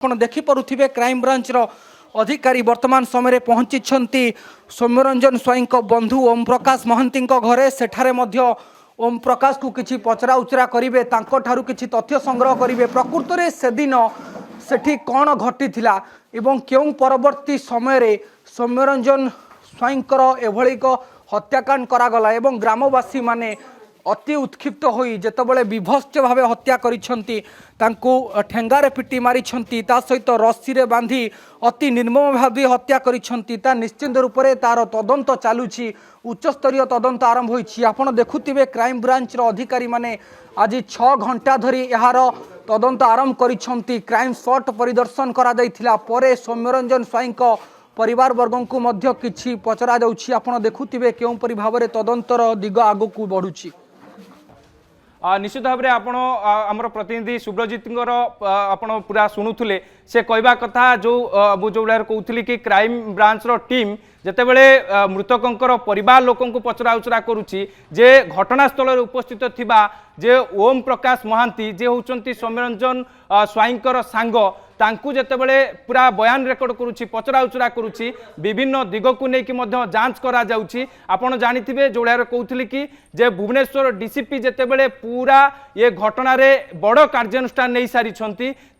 ଆପଣ ଦେଖିପାରୁଥିବେ କ୍ରାଇମବ୍ରାଞ୍ଚର ଅଧିକାରୀ ବର୍ତ୍ତମାନ ସମୟରେ ପହଞ୍ଚିଛନ୍ତି ସୌମ୍ୟରଞ୍ଜନ ସ୍ୱାଇଁଙ୍କ ବନ୍ଧୁ ଓମ୍ ପ୍ରକାଶ ମହାନ୍ତିଙ୍କ ଘରେ। ସେଠାରେ ମଧ୍ୟ ଓମ୍ ପ୍ରକାଶକୁ କିଛି ପଚରାଉଚରା କରିବେ, ତାଙ୍କଠାରୁ କିଛି ତଥ୍ୟ ସଂଗ୍ରହ କରିବେ। ପ୍ରକୃତରେ ସେଦିନ ସେଠି କ'ଣ ଘଟିଥିଲା ଏବଂ କେଉଁ ପରବର୍ତ୍ତୀ ସମୟରେ ସୌମ୍ୟରଞ୍ଜନ ସ୍ୱାଇଁଙ୍କର ଏଭଳି ଏକ ହତ୍ୟାକାଣ୍ଡ କରାଗଲା ଏବଂ ଗ୍ରାମବାସୀ ମାନେ ଅତି ଉତ୍କ୍ଷିପ୍ତ ହୋଇ ଯେତେବେଳେ ବିଭତ୍ସ ଭାବେ ହତ୍ୟା କରିଛନ୍ତି, ତାଙ୍କୁ ଠେଙ୍ଗାରେ ପିଟି ମାରିଛନ୍ତି, ତା ସହିତ ରସିରେ ବାନ୍ଧି ଅତି ନିର୍ମମ ଭାବେ ହତ୍ୟା କରିଛନ୍ତି, ତା ନିଶ୍ଚିନ୍ତ ରୂପରେ ତାର ତଦନ୍ତ ଚାଲୁଛି। ଉଚ୍ଚସ୍ତରୀୟ ତଦନ୍ତ ଆରମ୍ଭ ହୋଇଛି। ଆପଣ ଦେଖୁଥିବେ କ୍ରାଇମବ୍ରାଞ୍ଚର ଅଧିକାରୀ ମାନେ ଆଜି 6 ଘଣ୍ଟା ଧରି ଏହାର ତଦନ୍ତ ଆରମ୍ଭ କରିଛନ୍ତି। କ୍ରାଇମ ସ୍ପଟ ପରିଦର୍ଶନ କରାଯାଇଥିଲା ପରେ ସୌମ୍ୟରଞ୍ଜନ ସ୍ୱାଇଁଙ୍କ परिवार वर्ग को मध्य किछि पचरा जाउछि। आपण देखुथिबे केउपरि भाबरे तदंतर दिग आगकू बढ़ुछि। निश्चित भाव में आपण आमर प्रतिनिधि सुब्रजित आपण पूरा शुणुले से कहवा कथा जो जो कहते कि क्राइम ब्रांच टीम जितेबले मृतकों परिवार लोक पचराउचरा करुच्ची जे घटनास्थल उपस्थित थिबा जे ओम प्रकाश महांती जे होउचंती सौम्यरंजन स्वाईंकर सांग तांकु जेतेबले पूरा बयान रेकर्ड करुच्ची पचराउचरा करुच्ची विभिन्न दिग को लेकिन जांच करा जाउची। आपण जानिथिबे जोड़ार कहते कि जे भुवनेश्वर डीसीपी जेतेबले पूरा ये घटना रे बड़ कार्यानुष्ठान नहीं सारी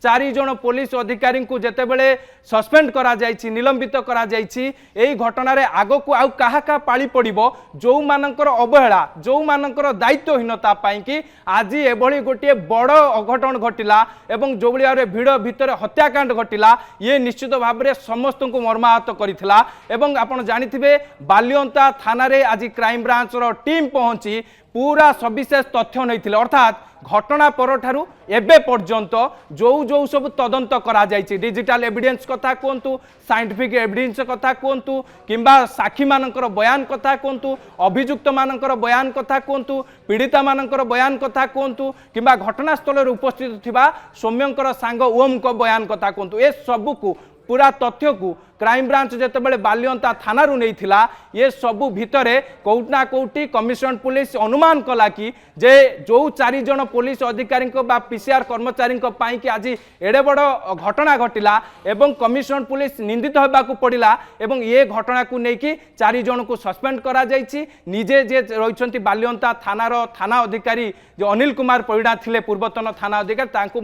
4 जन पुलिस अधिकारी को जेतेबले सस्पेंड करा जायछि, निलंबित करा जायछि। एई घटना रे आगो को आउ काहा का पाली पड़िबो जो मानकर अवहेला जो मानकर दायित्वहीनता पाई कि आज एभली गोटे बड़ अघटन घटिला एवं जो भाव भिड़ भितर हत्याकांड घटिला ये निश्चित भाव में समस्त को मर्माहत करथिला। एवं आपण जानिथिबे बालियंता थाना रे आज क्राइम ब्रांच टीम पहुंची पूरा सविशेष तथ्य नहीं, अर्थात घटना पर ठारू एबे पर्यंत जो जो सब तदंत करा जायछि, डिजिटल एविडेंस कथा कहतु, साइंटिफिक एविडेंस कथा कहतु, किंबा साक्षी मानकर बयान कथा कहतु, अभियुक्त मानकर बयान कथा कहतु, पीड़िता मानकर बयान कथा कहतु, किंबा घटनास्थल उपस्थित थिबा सौम्यंकर सांग ओम को बयान कथा कहतु, ए सबू को पूरा तथ्य को क्राइम ब्रांच जितेबाला बालियंता थाना नहीं थिला ये सबू भितरे कोउटना कोउटी कमिशन पुलिस अनुमान कला कि जे जो 4 जन पुलिस अधिकारी पीसीआर कर्मचारी कि आज एडे बड़ घटना घटिला एवं कमिशन पुलिस निंदित होबाकू पड़िला एवं ये घटना को लेकिन 4 जन को सस्पेंड करा जायछि। निजे जे रहिछंती बालियंता थानार थाना अधिकारी जो अनिल कुमार परिडा थिले पूर्वतन थाना अधिकारी तांकू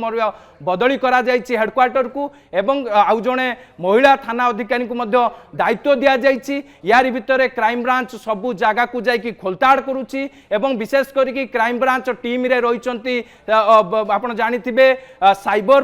बदली करा जायछि हेडक्वार्टर को एवं आउ जणे महिला थाना अधिकारी को दायित्व दि जाइए। यार भितर क्राइम ब्रांच सबू जगह को जाकि खोलताड़ करुच्ची एवं विशेष करके क्राइम ब्रांच टीम रे रही आप जानिथिबे साइबर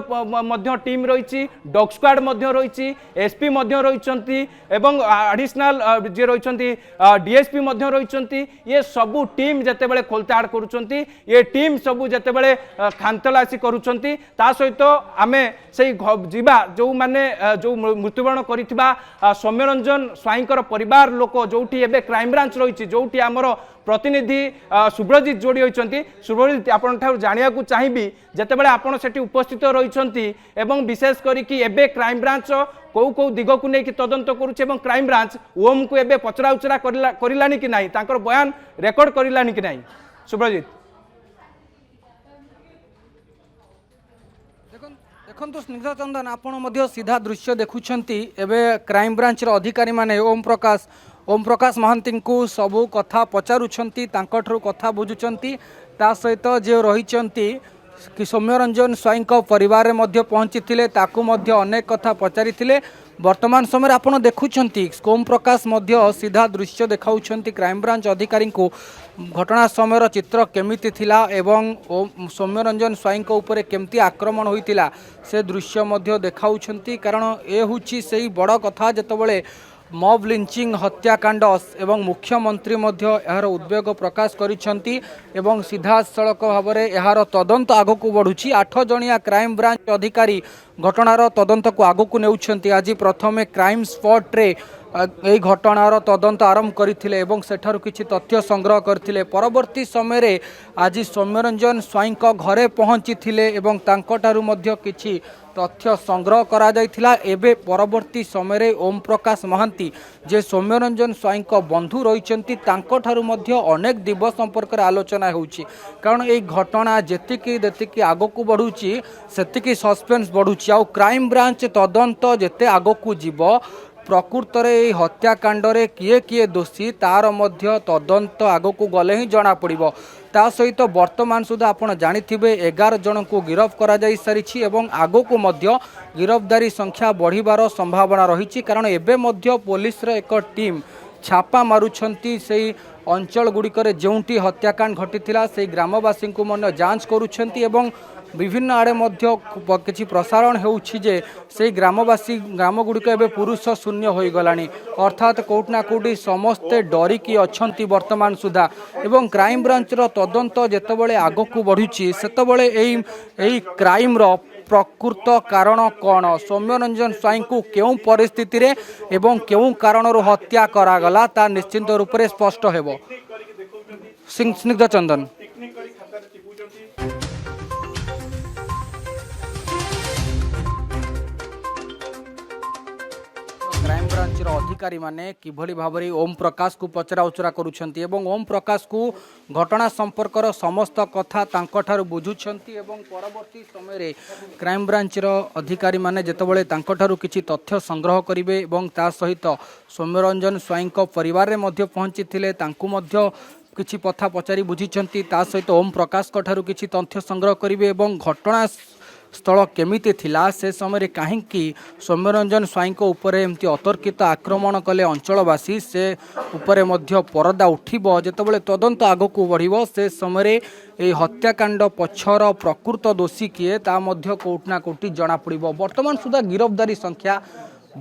टीम रही, डॉग स्क्वाड रही, एसपी रही एवं एडिशनल जे रही डीएसपी रही। ये सबू टीम जेतेबेले खोलताड़ करुचंती ये टीम सबू जेतेबेले खानतलासी करुचंती ता सहित आमे सेई जीवा जो माने जो मृत्युवरण करिथिबा सौम्यरंजन स्वाईंकर परिवार लोक जोठी एबे क्राइम ब्रांच रही जोठी आमर प्रतिनिधि सुब्रजित जोड़ी होती। सुब्रजित आपण ठार जानिया को चाहिए जेतेबेले आपण सेठी उपस्थित रही एवं विशेष करिकि एबे क्राइम ब्रांच कौ कौ दिग को लेकिन तदंत करुचे एवं क्राइम ब्रांच ओम को एबे पचराउचरा करिलानी कि नाही तांकर बयान रेकर्ड करिलानी कि नाही सुब्रजित देखो स्निग्धा चंदन आपण सीधा दृश्य देखुंती एवं क्राइम ब्रांच अधिकारी माने ओम प्रकाश महांती को सबू कथा पचारुंट कथा बुझुंट ता सहित जो रही कि सौम्यरंजन स्वाईं परिवार में पहुंची अनेक कथा पचारि वर्तमान समय आपड़ देखुंट ओम प्रकाश सीधा दृश्य देखा क्राइम ब्रांच अधिकारी को घटना समय चित्र केमिति थिला एवं सौम्यरंजन स्वाईं उपर केमती आक्रमण होइतिला से दृश्य देखाउछंती। कारण ए हुची सेही बड़ कथा जेतबेले मॉब लिंचिंग हत्याकांड एवं मुख्यमंत्री यार उद्वेग प्रकाश करिसेंती एवं सीधा सड़क भाव में यार तदंत आग को बढ़ुची। 8 जणिया क्राइम ब्रांच अधिकारी घटनार तदंत को आग को नेउछंती। आज प्रथमे क्राइम स्पॉट रे এই ঘটনার তদন্ত আরম্ভ করে এবং সেঠারু কিছু তথ্য সংগ্রহ করে পরবর্তী সময়ের আজ সৌম্যরঞ্জন স্বাইঙ্ ঘরে পৌঁছি এবং তাঁকঠারু মধ্য কিছু তথ্য সংগ্রহ করা যাইছিলা। এবে পরবর্তী সময়ে ওম প্রকাশ মহান্তি যে সৌম্যরঞ্জন স্বাইঙ্ বন্ধু রয়েছেন তাঁকঠারু মধ্য অনেক দিব সম্পর্কে আলোচনা হচ্ছে, কারণ এই ঘটনা যেতিকি আগকু বড়ুছি সেতিকি সসপেন্স বড়ুছি। আউ ক্রাইম ব্রাঞ্চ তদন্ত যেতে আগকু যাব প্রকৃতরে এই হত্যাকাণ্ডরে কিয়ে কিয়ে দোষী তার মধ্য তদন্ত আগকু গলে হি জনা পড়িব। তা সহিত বর্তমান সুদ্ধা আপনার জাঁথিবে 11 জনকু গিরফ করা যাই সারিছি এবং আগকু মধ্য গিরফদারি সংখ্যা বড়িবার সম্ভাবনা রয়েছে, কারণ এবে মধ্য পুলিশর এক টিম ছাপা মারুছন্তি সেই অঞ্চল গুড়িকরে যেউটি হত্যাকাণ্ড ঘটিলা সেই গ্রামবাসী যাঞ্চ করুছন্তি এবং বিভিন্ন আড়ে মধ্য কিছু প্রসারণ হেউছি যে সেই গ্রামবাসী গ্রামগুড়িক এবে পুরুষ শূন্য হয়ে গলানি, অর্থাৎ কোটি না কোটি সমস্তে ডরিকি অছন্তি বর্তমান সুদ্ধা। এবং ক্রাইম ব্রাঞ্চর তদন্ত যেতবে আগকু বড়ুছি সেতবে এই ক্রাইমর প্রকৃত কারণ কণ, সৌম্যরঞ্জন স্বাইঙ্কু কেউ পরিস্থিতিরে এবং কেউ কারণর হত্যা করাগলা তা নিশ্চিন্ত রূপে স্পষ্ট ହେବ। স্নিগ্ধ চন্দন। ক্রাইম ব্রাঞ্চর अधिकारी माने किभली भाବରେ ओम प्रकाश को पचरा उचरा करुछंती एवं ओम प्रकाश को घटना संपर्कर समस्त कथा तांकठारु बुझुछंती एवं परवर्ती समय रे क्राइम ब्रांचर अधिकारी माने जेतबळे तांकठारु किछि तथ्य संग्रह करिवे एवं ता सहित सौम्यरंजन स्वाईं को परिवार रे मध्य पहुंची थिले तांकु मध्य किछि पथा पचारि बुझिछंती, ता सहित ओम प्रकाश कठारु किछि तथ्य संग्रह करिवे एवं घटना स्थल केमिति थिला से समय कहीं सौम्यरंजन स्वाईं उपरे एमती अतर्कित आक्रमण कले अंचलवासी से उपरे मध्य परदा उठिब जेतबळे तदंत आगकू बढ़िब से समय ए हत्याकांड पछर प्रकृत दोषी किए ता मध्य कोटि ना कोटि जना पड़िब। वर्तमान सुधा गिरफ्तारी संख्या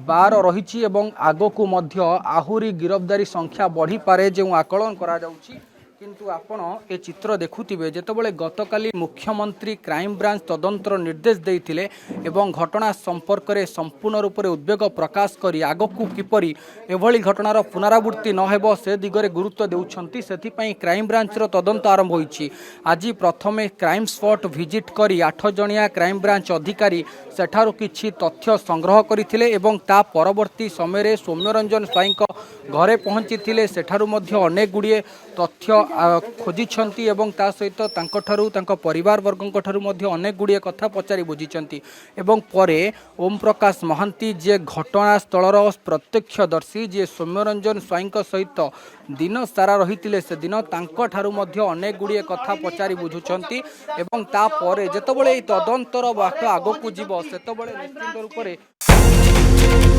12 रही एवं आगकू मध्य आहुरी गिरफ्तारी संख्या बढ़ी पारे जो आकलन करा जाउछि। किंतु आपण ए चित्र देखुथिबे जेतबळे गतकाली मुख्यमंत्री क्राइम ब्रांच तदंतर निर्देश देइथिले एवं घटना संपर्क में संपूर्ण रूप से उद्वेग प्रकाश करी आगकू किपरि एभली घटनार पुनरावृत्ति न हेबो से दिगरे गुरुत्व देउछंती, सेथिपई क्राइम ब्रांचर तदंत आरंभ होईछि। आज प्रथमे क्राइम स्पॉट विजिट करी 8 जणिया क्राइम ब्रांच अधिकारी सेठारु किछि तथ्य संग्रह करथिले एवं ता परवर्ती समय रे सौम्यरंजन स्वाईं घरे पहुंची थिले सेठारु मध्य अनेक गुड़िए तथ्य खोजिछंती एवं ता सहित तांकठारु तांको परिवार वर्गों ठारु मध्य अनेक गुड़िए कथा पचारि बुझिछंती एवं परे ओम प्रकाश महांती जे घटनास्थलर प्रत्यक्षदर्शी जे सौम्यरंजन स्वाईं सहित दिन सारा रही से दिन तांकठारु मध्य अनेक गुड़िए कथा पचारि बुझुछंती एवं ता परे जेतबळे तदंतर बाट आगकू जीव सेतबळे निश्चित रूप से